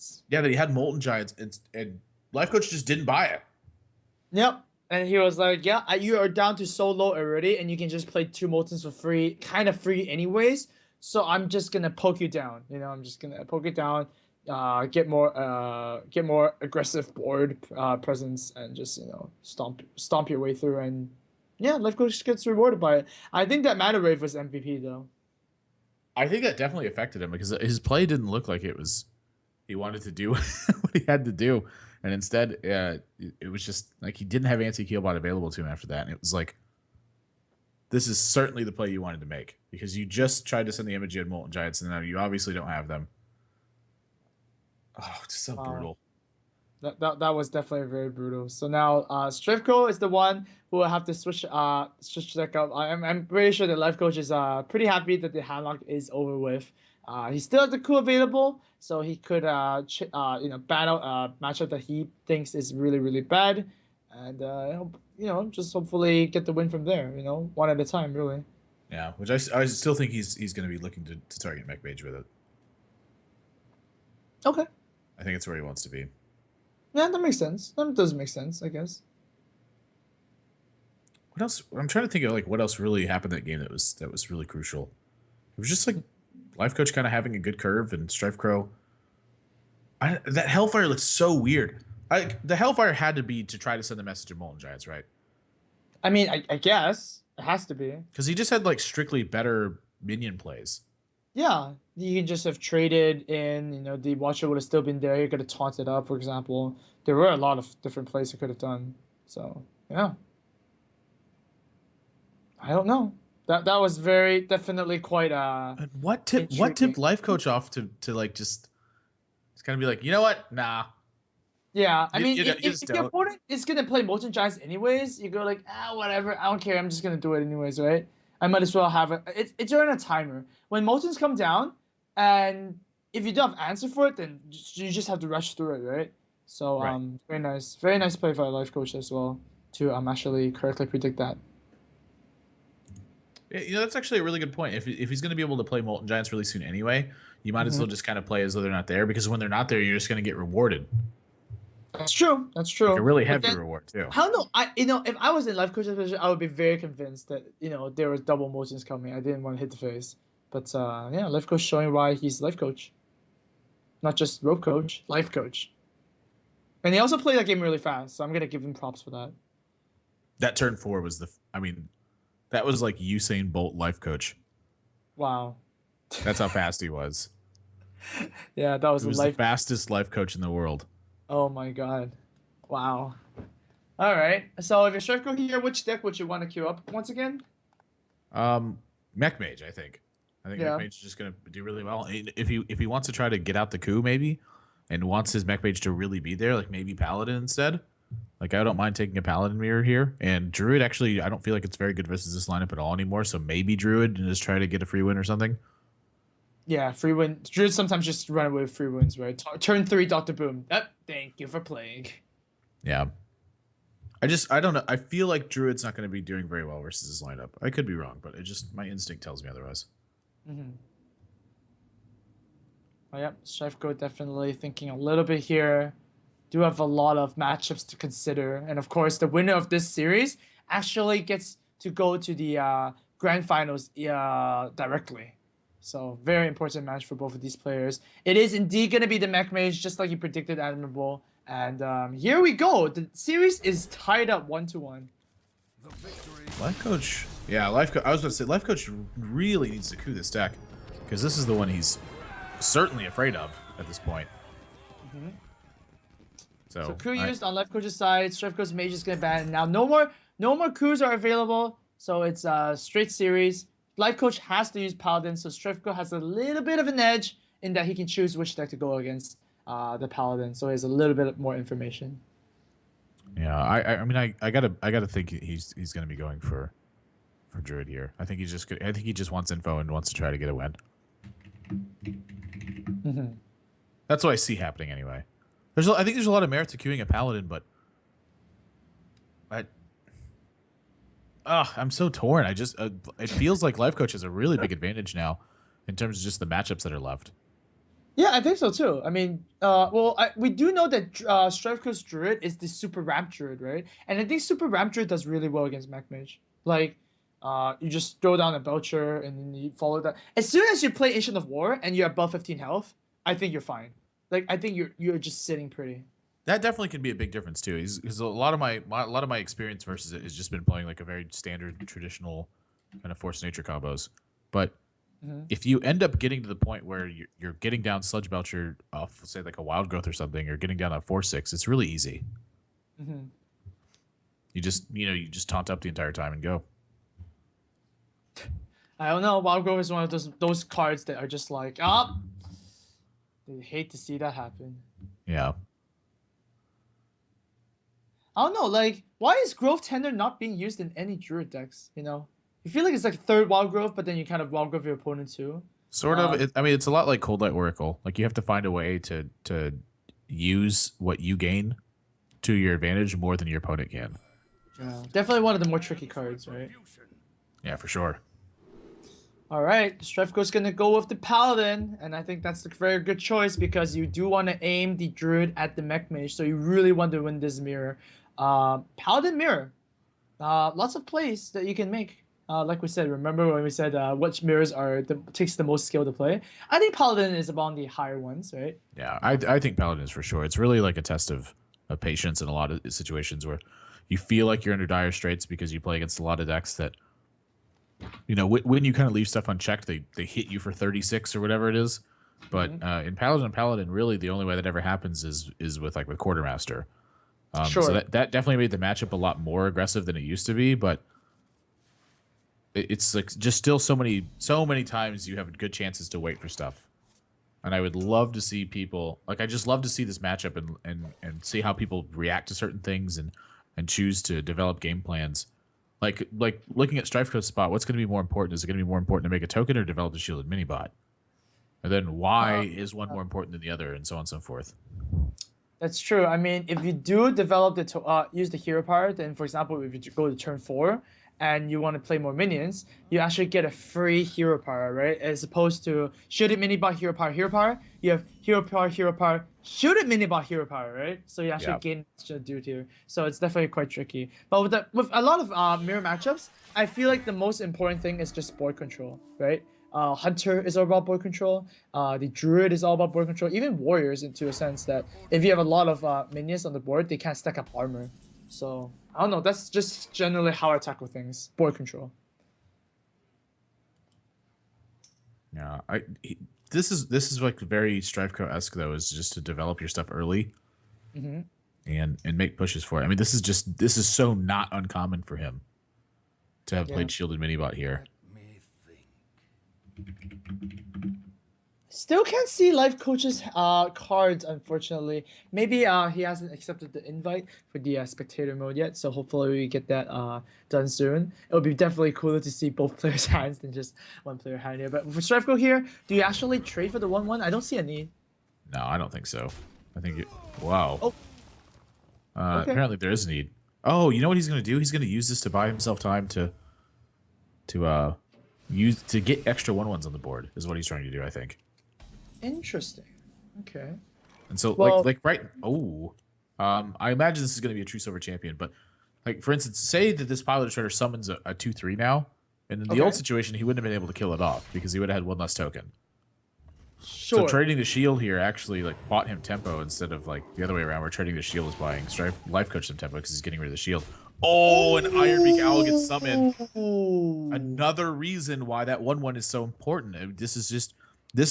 Giants. Yeah, that he had Molten Giants, and Lifecoach just didn't buy it. Yep. And he was like, yeah, you are down to so low already, and you can just play 2 Moltens for free, kind of free anyways. So I'm just gonna poke you down. I'm just gonna poke it down, get more aggressive board presence, and just stomp your way through. And yeah, Life Coach gets rewarded by it. I think that Mana Wave was MVP though. I think that definitely affected him because his play didn't look like it was he wanted to do what he had to do, and instead, it was just like he didn't have anti-Keelbot available to him after that, and it was like, this is certainly the play you wanted to make because you just tried to send the image you had Molten Giants, and now you obviously don't have them. Oh, it's so brutal. That was definitely very brutal. So now Strifecro is the one who will have to switch deck up. I'm pretty sure the Life Coach is pretty happy that the handlock is over with. He still has the coup available, so he could battle a matchup that he thinks is really really bad, and just hopefully get the win from there. One at a time, really. Yeah, which I still think he's going to be looking to target Mech Mage with it. Okay. I think it's where he wants to be. Yeah, that makes sense. That does make sense, I guess. What else? I'm trying to think of like what else really happened that game that was really crucial. It was just like Lifecoach kind of having a good curve and Strifecro. That Hellfire looks so weird. The Hellfire had to be to try to send the message of Molten Giants, right? I mean, I guess it has to be because he just had like strictly better minion plays. Yeah, you can just have traded in. The Watcher would have still been there. You could have taunted up, for example. There were a lot of different plays you could have done. So yeah, I don't know. That was very definitely quite And what tipped Lifecoach off to like just kind of be like, you know what? Nah. Yeah, I mean, if your opponent is gonna play Molten Giants anyways, you go like, whatever. I don't care. I'm just gonna do it anyways, right? I might as well have it. It's during a timer. When Moltens come down, and if you don't have answer for it, then you just have to rush through it, right? So Right. very nice play by Life Coach as well to actually correctly predict that. Yeah, that's actually a really good point. If he's going to be able to play Molten Giants really soon anyway, you might as well just kind of play as though they're not there because when they're not there, you're just going to get rewarded. That's true. That's true. Like a really heavy reward too. I don't know. If I was in Life Coach's position, I would be very convinced that there was double motions coming. I didn't want to hit the face, but yeah, Life Coach showing why he's Life Coach, not just Rope Coach, Life Coach. And he also played that game really fast, so I'm gonna give him props for that. That turn 4 was that was like Usain Bolt Life Coach. Wow. That's how fast he was. Yeah, that was the fastest Life Coach in the world. Oh my god. Wow. All right. So if you're Strifecro here, which deck would you want to queue up once again? Mech Mage, I think. Mech Mage is just gonna do really well. If he wants to try to get out the coup maybe, and wants his Mech Mage to really be there, like maybe Paladin instead. Like I don't mind taking a Paladin mirror here. And Druid actually I don't feel like it's very good versus this lineup at all anymore. So maybe Druid and just try to get a free win or something. Yeah, free win. Druid sometimes just run away with free wins, right? Turn 3, Dr. Boom. Thank you for playing. Yeah. I don't know. I feel like Druid's not going to be doing very well versus this lineup. I could be wrong, but my instinct tells me otherwise. Mm-hmm. Oh, yeah, Strifecro definitely thinking a little bit here. Do have a lot of matchups to consider. And of course, the winner of this series actually gets to go to the grand finals directly. So very important match for both of these players. It is indeed going to be the Mech Mage, just like you predicted, Admirable. And here we go. The series is tied up 1-1. Lifecoach. Yeah, Lifecoach. I was going to say, Lifecoach really needs to coup this deck. Because this is the one he's certainly afraid of at this point. Mm-hmm. So coup used on Lifecoach's side. Strifecro's Mage is going to ban. Now no more coups are available. So it's a straight series. Lifecoach has to use Paladin, so Strifecro has a little bit of an edge in that he can choose which deck to go against the Paladin. So he has a little bit more information. Yeah, I gotta think he's gonna be going for Druid here. I think he just wants info and wants to try to get a win. Mm-hmm. That's what I see happening anyway. I think there's a lot of merit to queuing a Paladin, but I'm so torn. It feels like Lifecoach has a really big advantage now in terms of just the matchups that are left. Yeah, I think so too. I mean, well, we do know that Strifecro's Druid is the super ramp Druid, right? And I think super ramp Druid does really well against Mech Mage. Like, you just throw down a Belcher and then you follow that. As soon as you play Ancient of War and you're above 15 health, I think you're fine. Like, I think you're just sitting pretty. That definitely can be a big difference too. Because a lot of my experience versus it has just been playing like a very standard traditional kind of force nature combos. But Mm-hmm. if you end up getting to the point where you're getting down Sludge Belcher off, say like a Wild Growth or something, or getting down a 4/6, it's really easy. Mm-hmm. You just taunt up the entire time and go. I don't know. Wild Growth is one of those cards that are just like, ah, they hate to see that happen. Yeah. I don't know, like, why is Growth Tender not being used in any Druid decks, you know? You feel like it's like third Wild Growth, but then you kind of Wild Growth your opponent too. Sort of. I mean, it's a lot like Cold Light Oracle. Like you have to find a way to use what you gain to your advantage more than your opponent can. Yeah, definitely one of the more tricky cards, right? Yeah, for sure. All right, Strefko's gonna go with the Paladin, and I think that's a very good choice because you do want to aim the Druid at the Mech Mage, so you really want to win this mirror. Paladin mirror, lots of plays that you can make. Like we said, remember when we said which mirrors takes the most skill to play? I think Paladin is among the higher ones, right? Yeah, I think Paladin is for sure. It's really like a test of patience in a lot of situations where you feel like you're under dire straits because you play against a lot of decks that, when you kind of leave stuff unchecked, they hit you for 36 or whatever it is. But in Paladin, really the only way that ever happens is with Quartermaster. Sure. So that definitely made the matchup a lot more aggressive than it used to be, but it's like just still so many times you have good chances to wait for stuff. And I would love to see people I just love to see this matchup and see how people react to certain things and choose to develop game plans. Like looking at Strifecro's spot, what's going to be more important? Is it going to be more important to make a token or develop a shielded mini bot? And then why is one more important than the other, and so on and so forth. That's true. I mean, if you do develop use the hero power, then for example, if you go to turn 4 and you want to play more minions, you actually get a free hero power, right? As opposed to shoot it mini bot hero power, you have hero power, shoot it mini bot hero power, right? So you actually gain extra dude here. So it's definitely quite tricky. But with a lot of mirror matchups, I feel like the most important thing is just board control, right? Hunter is all about board control. The Druid is all about board control. Even Warriors, into a sense that if you have a lot of minions on the board, they can't stack up armor. So I don't know. That's just generally how I tackle things. Board control. Yeah, this is like very Strifecro-esque though, is just to develop your stuff early, and make pushes for it. I mean, this is so not uncommon for him to have played shielded minibot here. Still can't see Lifecoach's cards, unfortunately. Maybe he hasn't accepted the invite for the spectator mode yet, so hopefully we get that done soon. It would be definitely cooler to see both players' hands than just one player hand here. But for Strifecro here, do you actually trade for the 1/1? I don't see a need. No, I don't think so. I think wow. Oh. Okay. Apparently there is a need. Oh, you know what he's going to do? He's going to use this to buy himself time to get extra 1/1s on the board. Is what he's trying to do, I think. Interesting. Okay. And so, I imagine this is going to be a true silver champion. But, for instance, say that this pilot shredder summons a 2/3 now, and in the old situation, he wouldn't have been able to kill it off because he would have had one less token. Sure. So trading the shield here actually bought him tempo instead of the other way around, where trading the shield is buying Lifecoach some tempo because he's getting rid of the shield. Oh, an Ironbeak Owl gets summoned. Another reason why that 1/1 is so important. I mean, this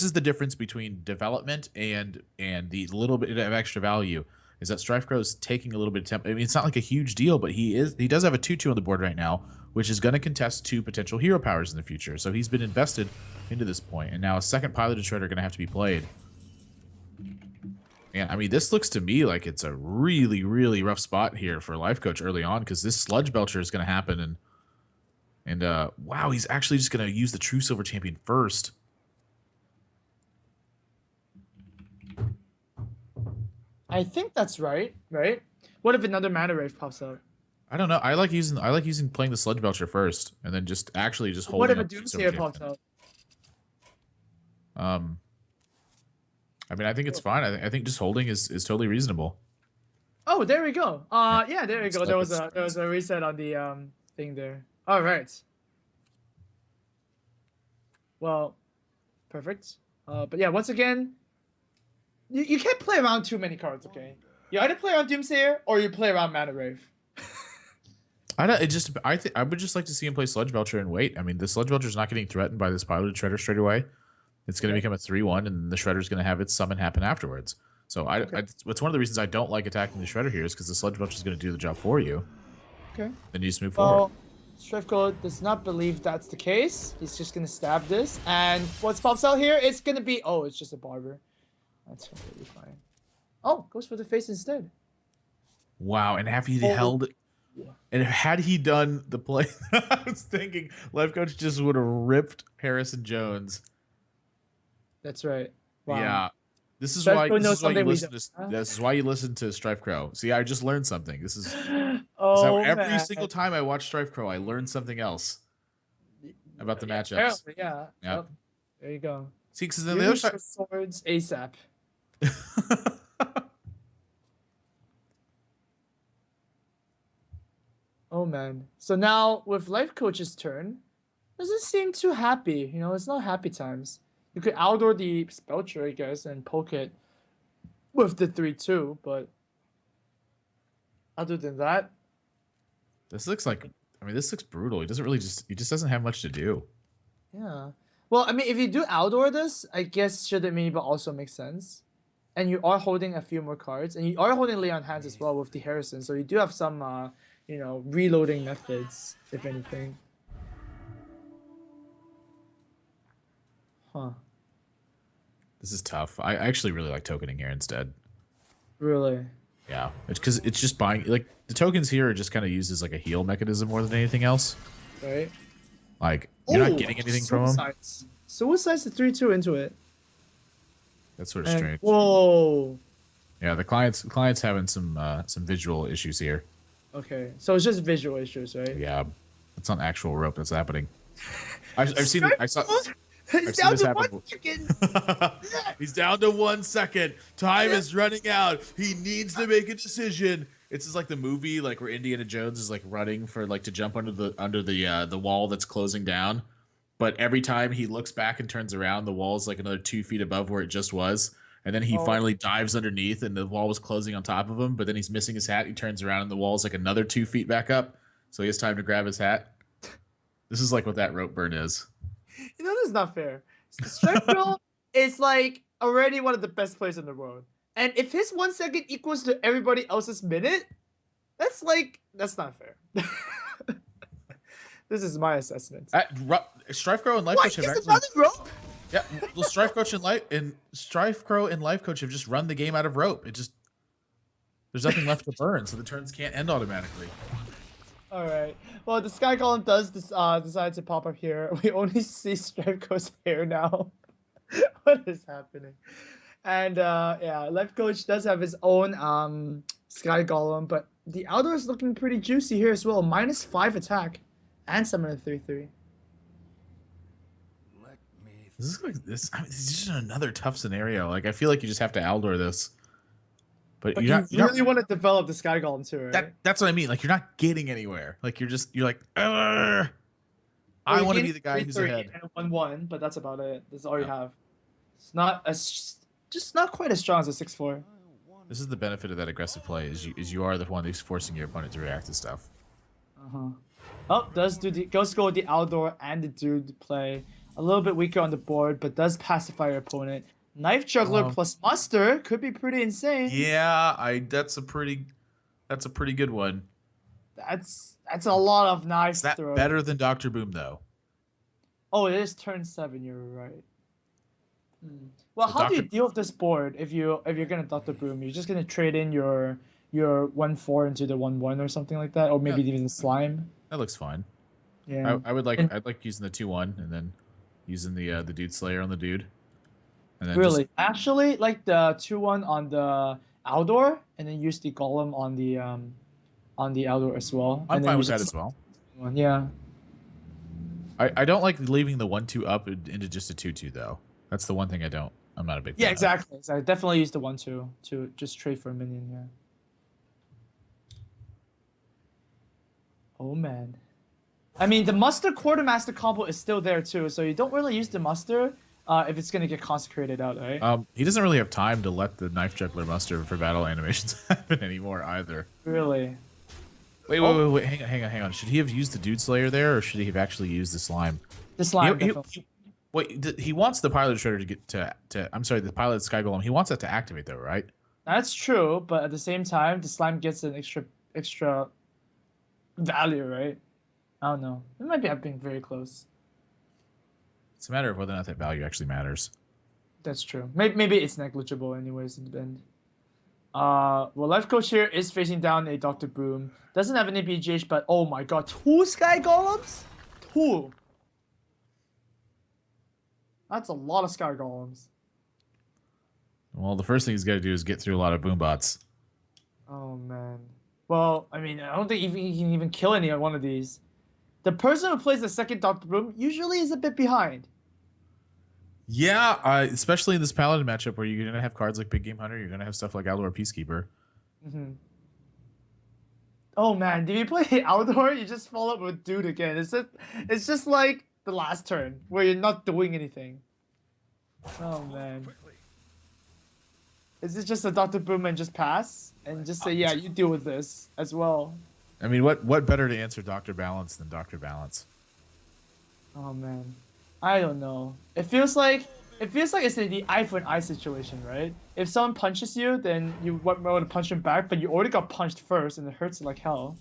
is the difference between development and the little bit of extra value, is that Strifecro is taking a little bit of tempo. I mean, it's not like a huge deal, but he does have a 2/2 on the board right now, which is going to contest 2 potential hero powers in the future. So he's been invested into this point, and now a second piloted shredder going to have to be played. And I mean, this looks to me like it's a really, really rough spot here for Lifecoach early on, because this Sludge Belcher is going to happen, and wow, he's actually just going to use the true silver champion first. I think that's right. What if another mana wave pops out? I don't know. I like using playing the Sludge Belcher first, and then just holding. What if a Doomsayer pops out? I mean, I think it's fine. I think just holding is totally reasonable. Oh, there we go. Yeah, there we go. There was It's- a reset on the thing there. All right. Well, perfect. But yeah, once again, you can't play around too many cards. Okay, you either play around Doomsayer or you play around Mana Wave. I don't. It just. I think I would just like to see him play Sludge Belcher and wait. I mean, the Sludge Belcher is not getting threatened by this piloted Shredder straight away. It's going to become a 3/1, and the Shredder's going to have its summon happen afterwards. So it's one of the reasons I don't like attacking the Shredder here is because the Sludge Belcher is going to do the job for you. Okay. Then you just move forward. Strifecro does not believe that's the case. He's just gonna stab this, and what pops out here is gonna be it's just a barber. That's completely fine. Oh, goes for the face instead. Wow, and have he held? And had he done the play I was thinking, Lifecoach just would have ripped Harrison Jones. That's right. Wow. Yeah. This is why you listen to Strifecro. See, I just learned something. This is every single time I watch Strifecro, I learn something else about the matchups. Yeah. Yep. There you go. See, because then the other side swords ASAP. Oh man. So now with Lifecoach's turn, doesn't seem too happy. You know, it's not happy times. You could outdoor the Spellcher, I guess, and poke it with the 3/2, but other than that, this looks like. I mean, this looks brutal. He just doesn't have much to do. Yeah. Well, I mean, if you do outdoor this, I guess shouldn't maybe also makes sense. And you are holding a few more cards, and you are holding Leon hands as well with the Harrison, so you do have some, reloading methods, if anything. Huh. This is tough. I actually really like tokening here instead. Really? Yeah, it's because it's just buying. Like the tokens here are just kind of used as like a heal mechanism more than anything else. Right. Like you're not getting anything from them. Suicide's the 3/2 into it. That's sort of strange. Whoa. Yeah, the client's having some visual issues here. Okay, so it's just visual issues, right? Yeah, it's on actual rope that's happening. I've seen it. He's down to 1 second. He's down to 1 second. Time is running out. He needs to make a decision. It's just like the movie, like where Indiana Jones is like running for like to jump under the wall that's closing down. But every time he looks back and turns around, the wall is like another 2 feet above where it just was. And then he finally dives underneath, and the wall was closing on top of him. But then he's missing his hat. He turns around, and the wall is like another 2 feet back up. So he has time to grab his hat. This is like what that rope burn is. You know, this is not fair. Strifecro is like already one of the best players in the world, and if his 1 second equals to everybody else's minute, that's not fair. This is my assessment. Strifecro and Lifecoach have actually. Another rope? Yeah, well, Strifecro and Lifecoach have just run the game out of rope. There's nothing left to burn, so the turns can't end automatically. All right. Well, the Sky Golem does decide to pop up here. We only see Strifecro's hair now. What is happening? And yeah, Lifecoach does have his own Sky Golem, but the outdoor is looking pretty juicy here as well. -5 attack and summon a 3/3. This is like this. I mean, it's just another tough scenario. Like I feel like you just have to Aldor this, but you really want to develop the Sky Golem too, right? That's what I mean. Like you're not getting anywhere. Like you're like, I want to be the guy who's ahead. 1/1, but that's about it. That's all you have. It's not just not quite as strong as a 6/4. This is the benefit of that aggressive play. Is you are the one who's forcing your opponent to react to stuff. Oh, does go with the outdoor and the dude play. A little bit weaker on the board, but does pacify your opponent. Knife Juggler plus Muster could be pretty insane. Yeah, that's a pretty good one. That's a lot of knives. Is that better than Dr. Boom though? Oh, it is turn 7. You're right. Well, so how do you deal with this board if you're gonna Dr. Boom? You're just gonna trade in your 1/4 into the 1/1 or something like that, or maybe even slime. That looks fine. Yeah, I'd like using the 2/1 and then using the Dude Slayer on the dude. And then really, actually, like the 2/1 on the outdoor, and then use the Golem on the outdoor as well. I'm fine with that as well. Yeah. I don't like leaving the 1/2 up into just a 2/2 though. That's the one thing I don't. I'm not a big fan Yeah, of. exactly. So I definitely use the 1/2 to just trade for a minion here. Oh man. I mean, the muster quartermaster combo is still there too, so you don't really use the muster if it's gonna get consecrated out, right? He doesn't really have time to let the knife juggler muster for battle animations happen anymore either. Really? Wait, wait, Oh, wait, wait. Hang on. Should he have used the Dude Slayer there, or should he have actually used the slime? the slime definitely. Wait, he wants the pilot shredder to get to. I'm sorry, the pilot sky golem. He wants that to activate though, right? That's true, but at the same time, the slime gets an extra value, right? I don't know. It might be being very close. It's a matter of whether or not that value actually matters. That's true. Maybe it's negligible anyways in the end. Well, Life Coach here is facing down a Dr. Boom. Doesn't have any BGH, but oh my god, 2 Sky Golems? 2. That's a lot of Sky Golems. Well, the first thing he's got to do is get through a lot of boombots. Oh man. Well, I mean, I don't think he can even kill any one of these. The person who plays the second Dr. Boom usually is a bit behind. Yeah, especially in this Paladin matchup where you're gonna have cards like Big Game Hunter, you're gonna have stuff like Aldor Peacekeeper. Oh man, did you play Aldor? You just follow up with Dude again. It's just like the last turn where you're not doing anything. Oh man. Is it just a Dr. Boom and just pass? And just say, yeah, you deal with this as well. I mean, what better to answer Dr. Balance than Dr. Balance? Oh man. I don't know. It feels like it's the eye for an eye situation, right? If someone punches you, then you want to punch them back, but you already got punched first and it hurts like hell.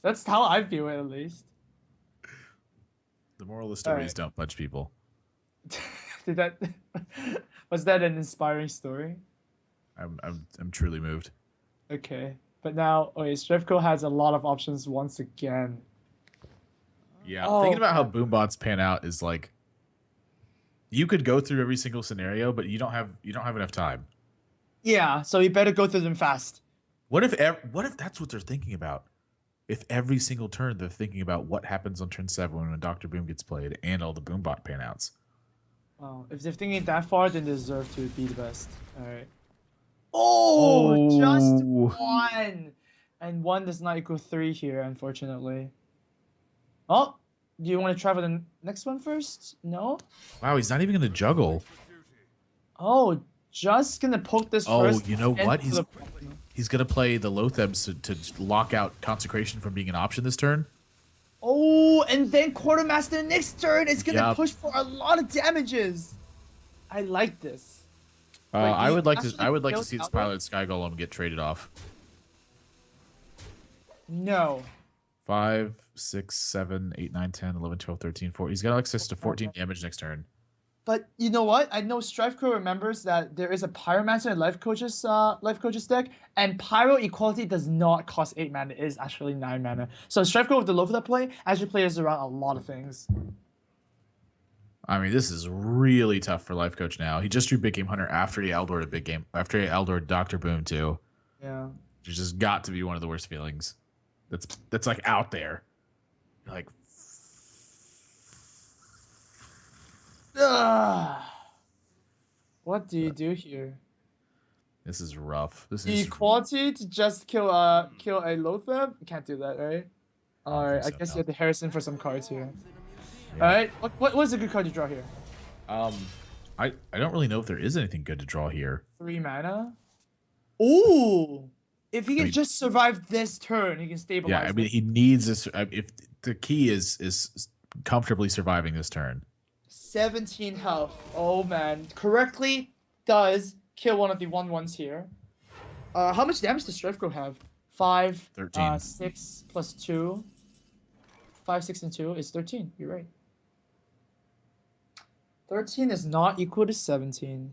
That's how I feel it, at least. The moral of the story is don't punch people. Did that was that an inspiring story? I'm truly moved. Okay. But now, okay, Strifecro has a lot of options once again. Yeah, thinking about how boombots pan out is like you could go through every single scenario, but you don't have enough time. Yeah, so you better go through them fast. What if that's what they're thinking about? If every single turn they're thinking about what happens on turn 7 when Dr. Boom gets played and all the boombot panouts. Wow, if they're thinking that far, then they deserve to be the best. All right. Oh, just 1, and 1 does not equal 3 here, unfortunately. Oh, do you want to try for the next one first? No? Wow, he's not even going to juggle. Oh, just going to poke this first. Oh, you know what? He's going to play the Lothebs to lock out Consecration from being an option this turn. Oh, and then Quartermaster next turn is going to push for a lot of damages. I like this. I would like to see this pilot Sky Golem get traded off. No. 5, 6, 7, 8, 9, 10, 11, 12, 13, 14. He's got access to 14 damage next turn. But you know what? I know Strifecro remembers that there is a Pyromancer in Lifecoach's deck, and Pyro Equality does not cost 8 mana. It is actually 9 mana. So Strifecro with the low for that play actually plays around a lot of things. I mean, this is really tough for Lifecoach now. He just drew Big Game Hunter after he Aldored a big game, after he Aldored Dr. Boom too. Yeah. It's just got to be one of the worst feelings. That's like out there. You're like, what do you do here? this is rough. This The is equality to just kill a Lotheb? You can't do that, right? Alright, I guess you have to Harrison for some cards here. Yeah. Alright, what's a good card to draw here? I don't really know if there is anything good to draw here. 3 mana? Ooh! If he can just survive this turn, he can stabilize. Yeah, I mean, he needs this. If the key is comfortably surviving this turn. 17 health. Oh man, correctly does kill one of the 1/1s here. How much damage does Strifecro have? 5, 13. 6 plus 2. 5, 6, and 2 is 13. You're right. 13 is not equal to 17.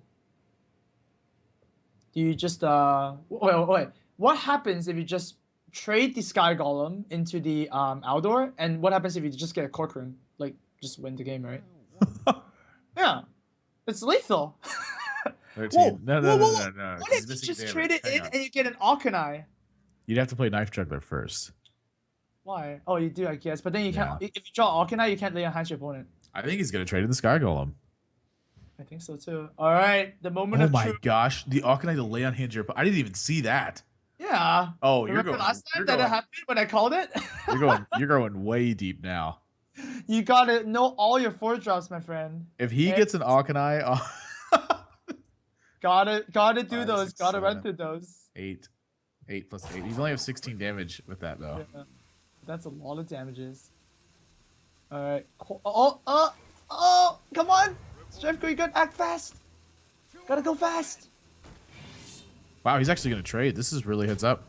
Do you just wait. What happens if you just trade the Sky Golem into the Aldor? And what happens if you just get a Corcoran? Like, just win the game, right? Yeah. It's lethal. 13. No. What if you just trade it in and you get an Arcanine? You'd have to play Knife Juggler first. Why? Oh, you do, I guess. But then you can't. If you draw Arcanine, you can't lay on hand your opponent. I think he's going to trade in the Sky Golem. I think so too. All right, the moment Oh of my truth. gosh, the Arcanine to lay on hand your. I didn't even see that. Yeah. Oh, Remember last time that it happened when I called it? you're going way deep now. You gotta know all your 4-drops, my friend. If he Okay? gets an Arcanine, Gotta do 5, those. 6, Gotta run 7, through those. 8, 8 plus 8. He's only have 16 damage with that though. Yeah. That's a lot of damages. All right. Oh! Come on, Strifecro, you gotta act fast. Gotta go fast. Wow, he's actually gonna trade. This is really heads up.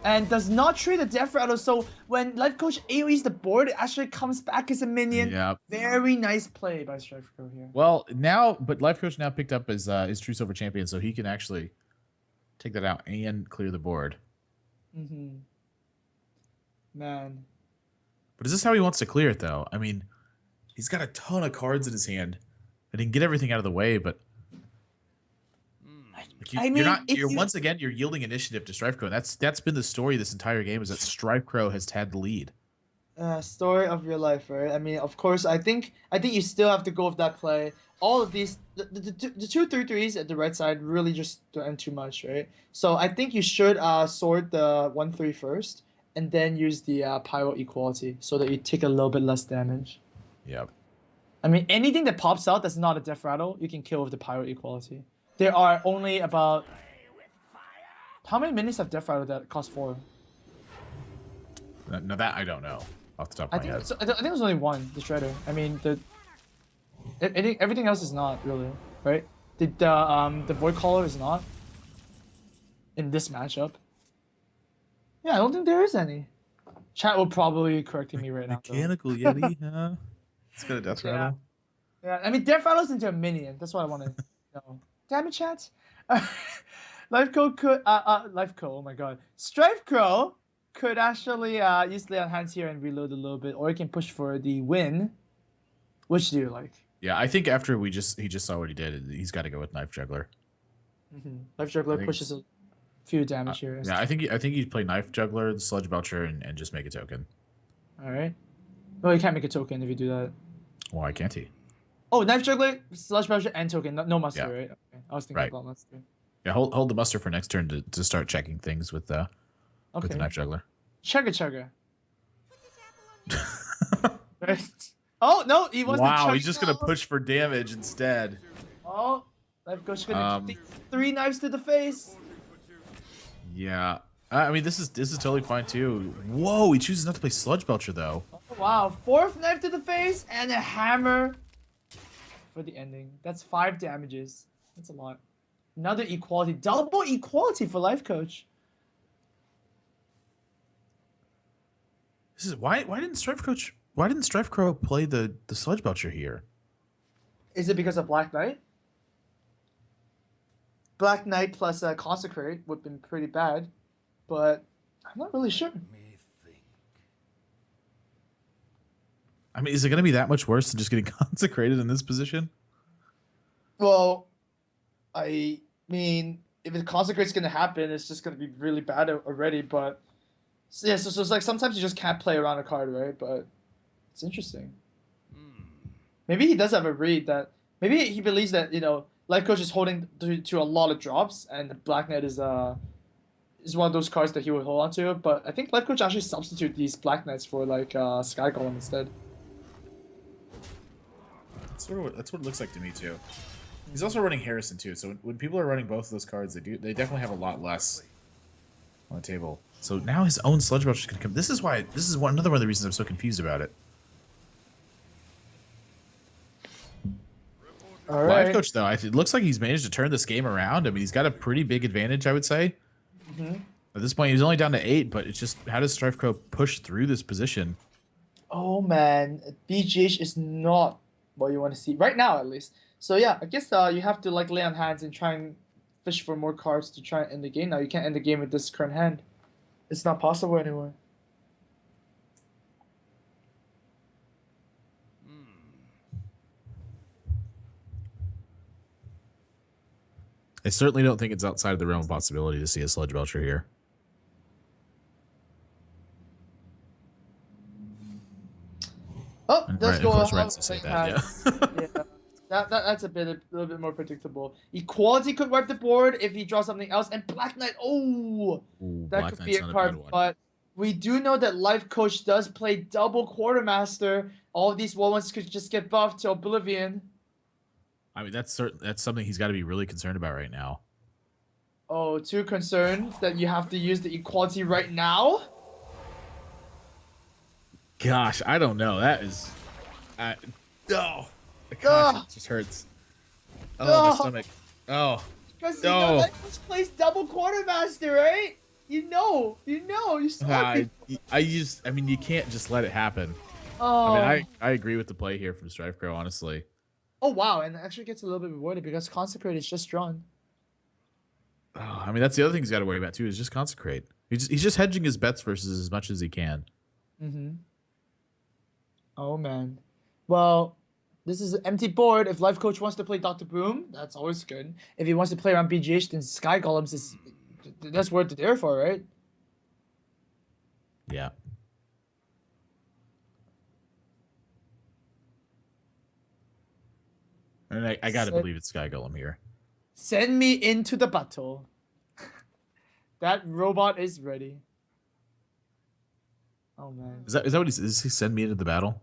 And does not trade the Death Rattle, so when Lifecoach AoEs the board, it actually comes back as a minion. Yeah. Very nice play by Strifecro here. Well, now, but Lifecoach now picked up his True Silver Champion, so he can actually take that out and clear the board. Man. But is this how he wants to clear it, though? I mean, he's got a ton of cards in his hand, and he can get everything out of the way, but you're once again you're yielding initiative to Strifecro. That's been the story this entire game, is that Strifecro has had the lead. Story of your life, right? I mean, of course, I think you still have to go with that play. All of these, the 2/3/3s at the right side really just don't too much, right? So I think you should sort the 1/3 first, and then use the Pyro Equality so that you take a little bit less damage. Yep. I mean, anything that pops out that's not a Death Rattle, you can kill with the Pyro Equality. There are only about... How many minions have Death Rattle that cost 4? No, that I don't know off the top of my head. I think it was only one, the Shredder. I mean, everything else is not, really, right? The Void Caller is not in this matchup. Yeah, I don't think there is any. Chat will probably be correcting me right now. Mechanical Yeti, huh? It's got a Death Rattle. Yeah, I mean, Death Rattle's into a minion. That's what I want to know. Damn it, chat. Lifecoach could... Lifecoach, oh my god. Strifecro could actually use Lay on Hands here and reload a little bit, or he can push for the win. Which do you like? Yeah, I think after he just saw what he did, he's got to go with Knife Juggler. Knife Juggler pushes a few damage here. Yeah, I think he'd play Knife Juggler, the Sludge Belcher, and just make a token. All right. Well, you can't make a token if you do that. Why can't he? Oh, Knife Juggler, Sludge Belcher, and token. No muster, Yeah. right? Okay. I was thinking about muster. Yeah, hold the muster for next turn to start checking things with the Knife Juggler. Chugga. Oh no, he was. Wow, he's just gonna push for damage instead. Oh, Lifecoach gonna take 3 knives to the face. Yeah, I mean this is totally fine too. Whoa, he chooses not to play Sludge Belcher though. Oh, wow, 4th knife to the face and a hammer for the ending. That's 5 damages. That's a lot. Another equality, double equality for Lifecoach. This is why didn't Strifecro play the Sludge Belcher here? Is it because of Black Knight? Black Knight plus Consecrate would have been pretty bad, but I'm not really sure. I mean, is it going to be that much worse than just getting consecrated in this position? Well, I mean, if it Consecrate's going to happen, it's just going to be really bad already, but... Yeah, so it's like sometimes you just can't play around a card, right? But it's interesting. Maybe he does have a read that... Maybe he believes that, Lifecoach is holding to a lot of drops, and the Black Knight is one of those cards that he would hold on to. But I think Lifecoach actually substitute these Black Knights for Sky Golem instead. That's what it looks like to me too. He's also running Harrison too, so when people are running both of those cards, they definitely have a lot less on the table. So now his own Sludge Belcher is going to come. This is another one of the reasons I'm so confused about it. All right. Lifecoach though, it looks like he's managed to turn this game around. I mean, he's got a pretty big advantage, I would say. At this point, he's only down to 8, but it's just how does Strifecro push through this position? Oh man, BGH is not what you want to see right now, at least. So yeah, I guess you have to lay on hands and try and fish for more cards to try and end the game. Now you can't end the game with this current hand. It's not possible anymore. I certainly don't think it's outside of the realm of possibility to see a Sludge Belcher here. Oh, that's of course, right to say that. Yeah. That's a little bit more predictable. Equality could wipe the board if he draws something else, and Black Knight. Oh, Ooh, that Black could be Knight's a not a card. bad one. But we do know that Life Coach does play double Quartermaster. All of these ones could just get buffed to oblivion. I mean, that's something he's got to be really concerned about right now. Oh, too concerned that you have to use the equality right now? Gosh, I don't know. That is, oh, gosh, it just hurts. Oh, my stomach. Oh, because you know that Coach plays double Quartermaster, right? You know, you saw it. I mean, you can't just let it happen. Oh. I mean, I agree with the play here from Strifecro, honestly. Oh wow, and it actually gets a little bit rewarded because Consecrate is just drawn. Oh, I mean, that's the other thing he's got to worry about too, is just Consecrate. He's just hedging his bets versus as much as he can. Oh man. Well, this is an empty board. If Life Coach wants to play Dr. Boom, that's always good. If he wants to play around BGH, then Sky Golems is that's worth it there for, right? Yeah. And I gotta believe it's Sky Golem here. Send me into the battle. That robot is ready. Oh man. Is that what he says? Does he send me into the battle?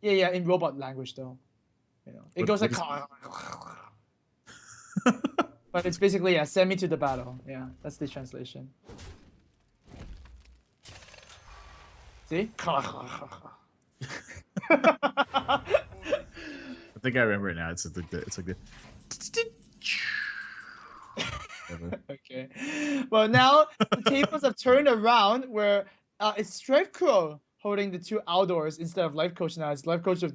Yeah, in robot language though. You know, it goes like but it's basically send me to the battle. Yeah, that's the translation. See? I think I remember it now. It's like the Okay. Well, now the tables have turned around where it's Strifecro holding the two outdoors instead of Life Coach now. It's Life Coach of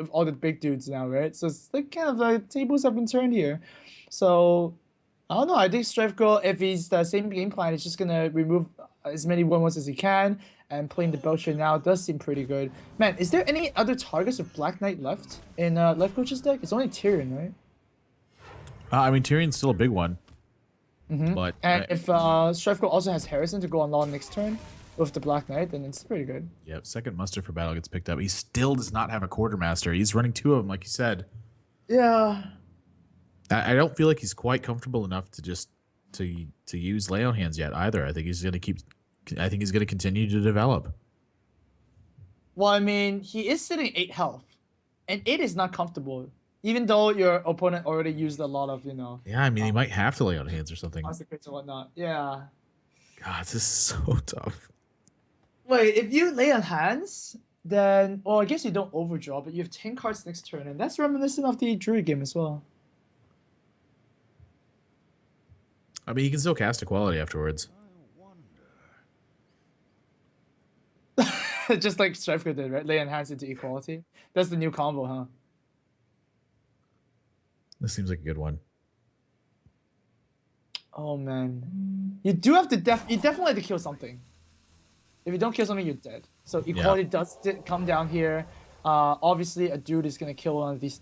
all the big dudes now, right? So it's like kind of like tables have been turned here. So I don't know. I think Strifecro, if he's the same game plan, is just gonna remove as many 1/1s as he can, and playing the Belcher now does seem pretty good. Man, is there any other targets of Black Knight left in Life Coach's deck? It's only Tyrion, right? I mean, Tyrion's still a big one. But if Strifecro also has Harrison to go on law next turn with the Black Knight, then it's pretty good. Yep, second muster for battle gets picked up. He still does not have a Quartermaster. He's running two of them, like you said. Yeah. I don't feel like he's quite comfortable enough to just to use lay on hands yet either. I think he's gonna continue to develop. Well, I mean, he is sitting 8 health, and 8 is not comfortable. Even though your opponent already used a lot of, Yeah, I mean, he might have to lay on hands or something. Consecrates and whatnot. Yeah. God, this is so tough. Wait, if you lay on hands, then I guess you don't overdraw, but you have 10 cards next turn, and that's reminiscent of the Druid game as well. I mean, he can still cast Equality afterwards. Just like Strifecro did, right? Lay on hands into Equality. That's the new combo, huh? This seems like a good one. Oh man, you do have to you definitely have to kill something. If you don't kill something, you're dead. So Equality does come down here. Obviously a dude is gonna kill one of these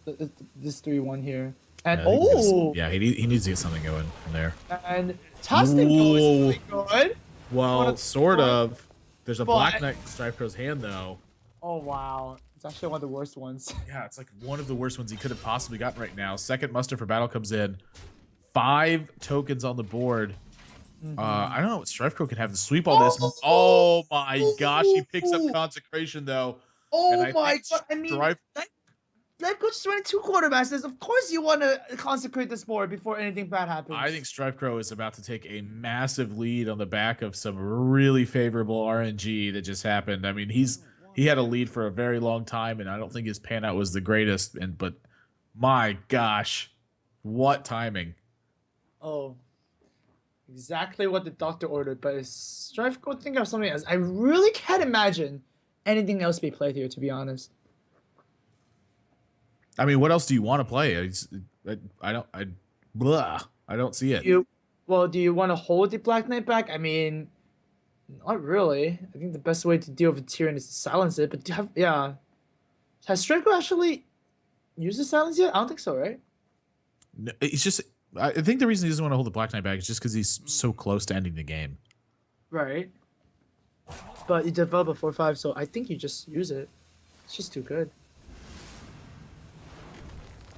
this 3/1 here. And he needs to get something going from there. And Tostico is really good. Well, sort of. There's a Black Knight in Strifecro's hand though. Oh wow. It's actually one of the worst ones. Yeah, it's like one of the worst ones he could have possibly gotten right now. Second muster for battle comes in. 5 tokens on the board. I don't know what Strifecro can have to sweep all this. Oh my gosh, he picks up Consecration though. Oh my god! I mean, Life Coach is running 2 Quartermasters. Of course, you want to consecrate this board before anything bad happens. I think Strifecro is about to take a massive lead on the back of some really favorable RNG that just happened. I mean, he had a lead for a very long time, and I don't think his pan out was the greatest. But my gosh, what timing! Oh, exactly what the doctor ordered. But Strifecro think of something else. I really can't imagine anything else be played here, to be honest. I mean, what else do you want to play? I don't see it. Do you want to hold the Black Knight back? I mean, not really. I think the best way to deal with Tyrion is to silence it. But has Strifecro actually used the silence yet? I don't think so, right? No, it's just I think the reason he doesn't want to hold the Black Knight back is just because he's so close to ending the game. Right. But you develop a 4/5, so I think you just use it. It's just too good.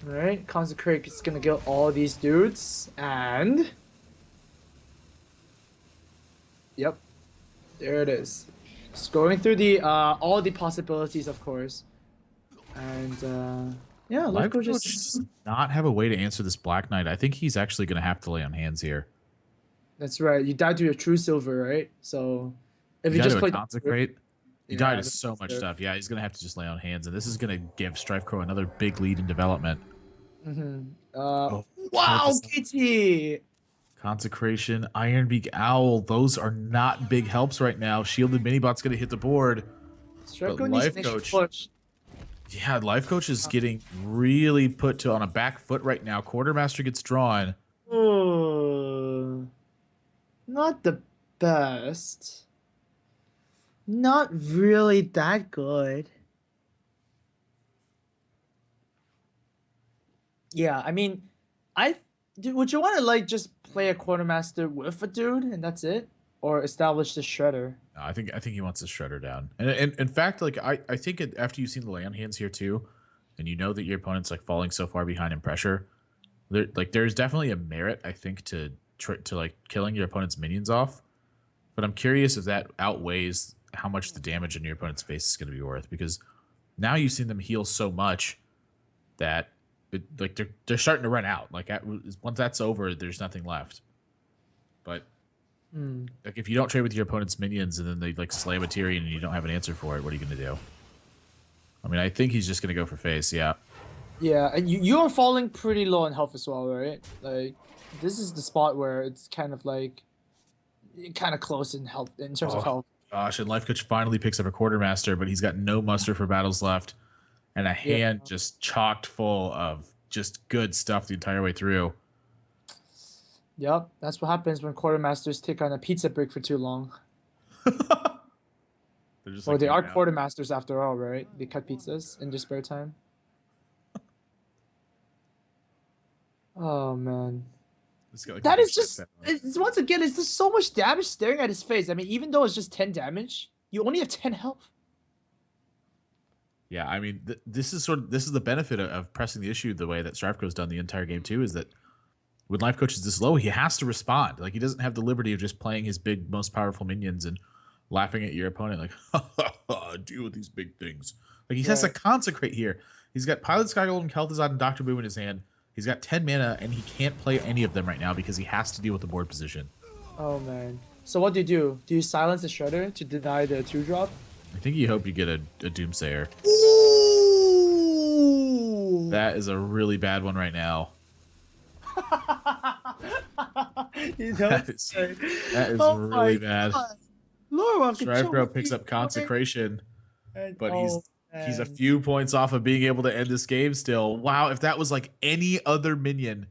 All right, Consecrate is gonna kill all these dudes, and yep, there it is. Just going through the all the possibilities, of course, and yeah, Lifecoach Lifecoach just does not have a way to answer this Black Knight. I think he's actually going to have to lay on hands here. that's right. You died to your true silver, right? So if You you got just to play, consecrate. You died yeah, to so much stuff. Yeah, he's going to have to just lay on hands, and this is going to give Strifecro another big lead in development. mm-hmm. Oh, Wow, KT. Consecration, Ironbeak Owl. Those are not big helps right now. Shielded Minibot's going to hit the board. But Strifecro needs an extra Lifecoach, push. yeah, Lifecoach is getting really put on a back foot right now. Quartermaster gets drawn. Not the best. Not really that good. Yeah, I mean, would you want to like just play a quartermaster with a dude and that's it, or establish the shredder? No, I think he wants to shred her down. And in fact, like I think after you've seen the land hands here too, and you know that your opponent's like falling so far behind in pressure, there's definitely a merit I think to like killing your opponent's minions off. But I'm curious if that outweighs how much the damage in your opponent's face is going to be worth, because now you've seen them heal so much that like they're starting to run out. Like once that's over, there's nothing left. But like if you don't trade with your opponent's minions and then they like slam a Tyrion and you don't have an answer for it, what are you going to do? I mean, I think he's just going to go for face. Yeah. Yeah, and you are falling pretty low in health as well, right? Like, this is the spot where it's kind of like, kind of close in health in terms of health. Gosh, and Lifecoach finally picks up a quartermaster, but he's got no muster for battles left, and a hand just chocked full of just good stuff the entire way through. Yep, that's what happens when quartermasters take on a pizza break for too long. They're just Well, like they are hanging out. quartermasters after all, right? They cut pizzas in their spare time. Oh man, Like that is just once again, it's just so much damage staring at his face. I mean, even though it's just 10 damage, you only have 10 health. Yeah, I mean, this is the benefit of pressing the issue the way that Strifecro's done the entire game too, is that when Lifecoach is this low, he has to respond. Like, he doesn't have the liberty of just playing his big, most powerful minions and laughing at your opponent like, ha, ha, ha, deal with these big things. Like, he has to consecrate here. He's got Pilot Sky Golden, Kel'Thuzad, and Dr. Boom in his hand. He's got 10 mana, and he can't play any of them right now because he has to deal with the board position. Oh man. So what do you do? Do you silence the Shredder to deny the 2-drop? I think you hope you get a Doomsayer. Ooh! That is a really bad one right now. You That is really bad. Strifecro picks up Consecration, but he's a few points off of being able to end this game still. Wow, if that was like any other minion.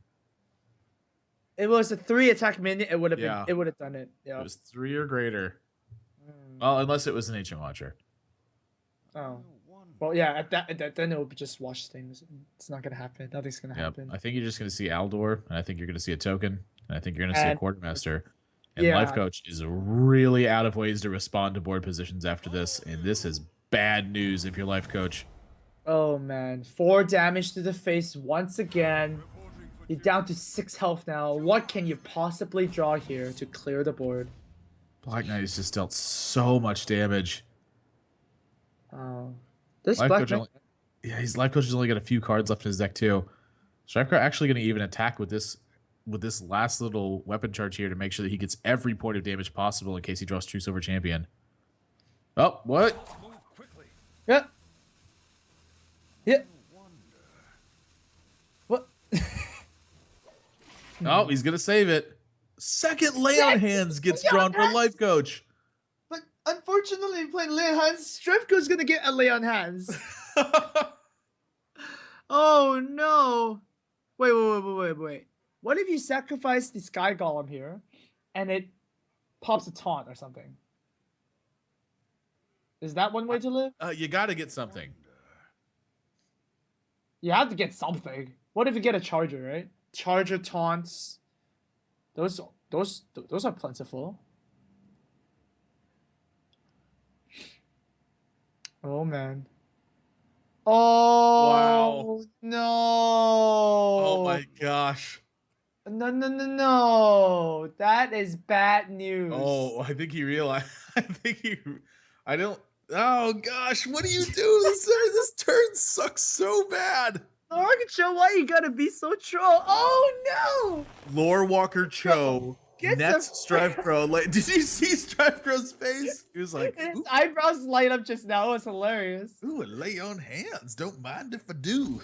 It was a 3-attack minion, it would have been, it would have done it. Yeah. It was 3 or greater. Well, unless it was an Ancient Watcher. Oh. Well, yeah, at that then it would just wash things. It's not gonna happen. Nothing's gonna happen. I think you're just gonna see Aldor, and I think you're gonna see a token, and I think you're gonna see a Quartermaster. And Lifecoach is really out of ways to respond to board positions after this, and this is bad news if you're Lifecoach. Oh man, 4 damage to the face once again. You're down to 6 health now. What can you possibly draw here to clear the board? Black Knight has just dealt so much damage. Oh, this Lifecoach his Lifecoach has only got a few cards left in his deck too. Strifecro actually going to even attack with this last little weapon charge here to make sure that he gets every point of damage possible in case he draws True Silver Champion. Oh, what? Yep. Yep. What? Oh, he's going to save it. Second lay on hands gets drawn for Lifecoach. But unfortunately, playing lay on hands, Strifecro's going to get a lay on hands. Oh no. Wait. What if you sacrifice the Sky Golem here and it pops a taunt or something? Is that one way to live? You got to get something. You have to get something. What if you get a charger, right? Charger taunts. Those are plentiful. Oh man. Oh no! Oh my gosh. No, no, no, no! That is bad news. Oh, I think he realized. I think he. I don't. Oh gosh, what do you do? This turn sucks so bad. Lord, Cho, why you gotta be so troll? Oh Lore Walker Cho Gets nets a Strifecro. Like, did you see Strifecro's face? He was like, his ooh, eyebrows light up just now. It was hilarious. ooh, lay on hands. Don't mind if I do.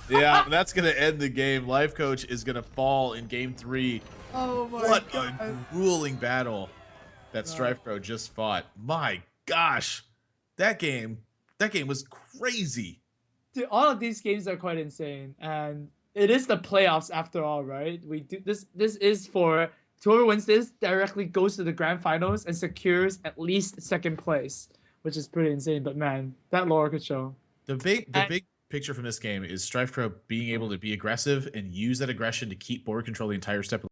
Yeah, that's gonna end the game. Lifecoach is gonna fall in game 3. Oh my What god. a grueling battle that Strifecro just fought. My gosh, that game was crazy. Dude, all of these games are quite insane, and it is the playoffs after all, right? We do this. This is for whoever wins this directly goes to the grand finals and secures at least second place, which is pretty insane. But man, that Laura could show. The big picture from this game is Strifecro being able to be aggressive and use that aggression to keep board control the entire step.